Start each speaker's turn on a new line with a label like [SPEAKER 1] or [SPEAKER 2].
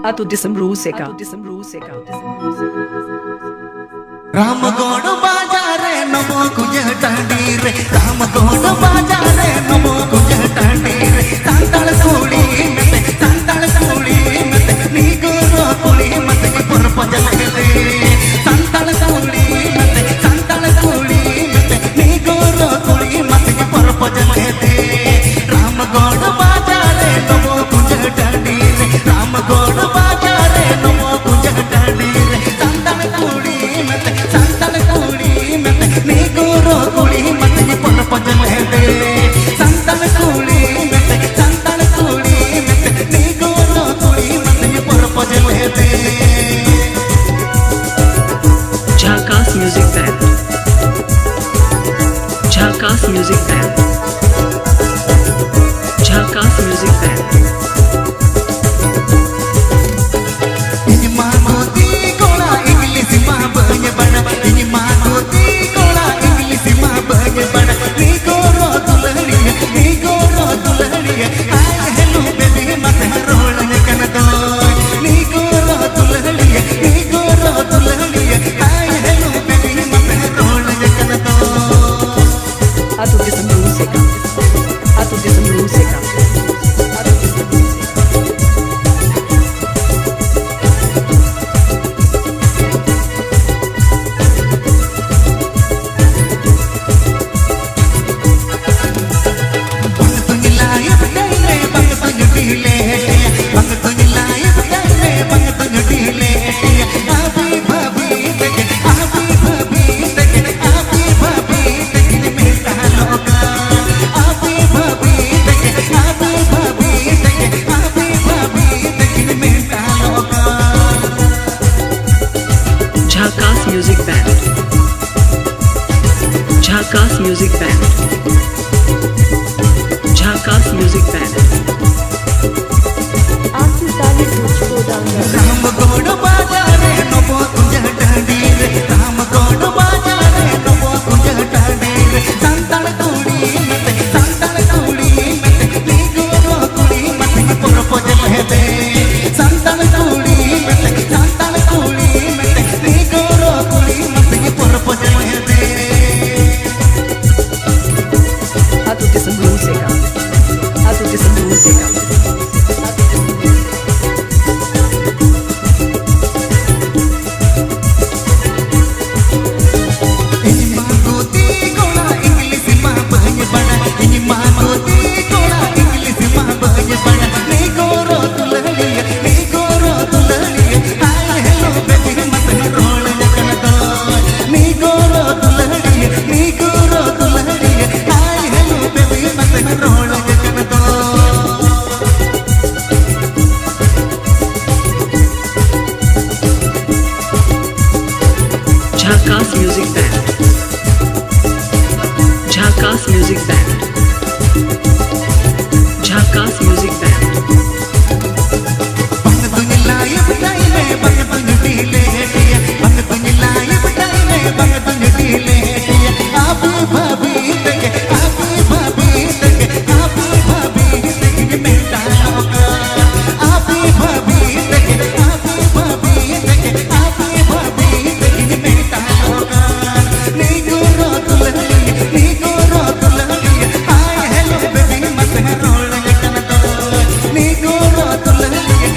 [SPEAKER 1] Atau disembruseka.
[SPEAKER 2] Ram गोड़ बाजारे नमो कुंज टांडीरे राम गोड़ बाजारे नमो कुंज टांडीरे सांताल सूड़ी मते नी गोरो कुली मते पर पजले दे सांताल सूड़ी मते नी गोरो कुली मते पर पजले दे राम गोड़ बाजारे नमो कुंज टांडीरे राम गोड़ बाजारे नमो कुंज टांडीरे सांताल सूड़ी मते नी गोरो कुली मते पर पजले दे सांताल सूड़ी मते नी गोरो कुली मते पर पजले दे
[SPEAKER 1] Jharkhand Music Band. Jharkhand Music Band. Jharkhand Music Band.
[SPEAKER 2] ini mangoti kola English mah banyak bana ini mangoti kola English mah banyak bana ni goro tulariya I hello baby mate rolanya kana do ni goro tulariya I hello baby mate rolanya kana do
[SPEAKER 1] Atau disembruseka. Jharkhand Music Band. Jharkhand Music Band. Jharkhand Music Band.
[SPEAKER 2] Ram गोड़ बाजारे नमो कुंज टांडीरे राम गोड़ बाजारे नमो कुंज टांडीरे सांताल सूड़ी मते नी गोरो कुली मते पर पजले दे सांताल सूड़ी मते नी गोरो कुली मते पर पजले दे
[SPEAKER 1] Atau disembruseka.
[SPEAKER 2] ini mangoti kola English mah banyak bana ini mangoti kola English mah banyak bana ni goro tulariya I hello baby mate rolanya kana do ni goro tulariya I hello baby mate rolanya kana do
[SPEAKER 1] Jharkhand Music Band. Jharkhand Music Band. Jharkhand Music Band.
[SPEAKER 2] bang tunya laye betaile bang tunya dile hetiya bang tunya laye betaile bang tunya dile hetiya abu bhabi teke ni meta loka abu bhabi teke ni meta loka ni goro tulariya I hello baby mate rolanya kana do ni goro tulariya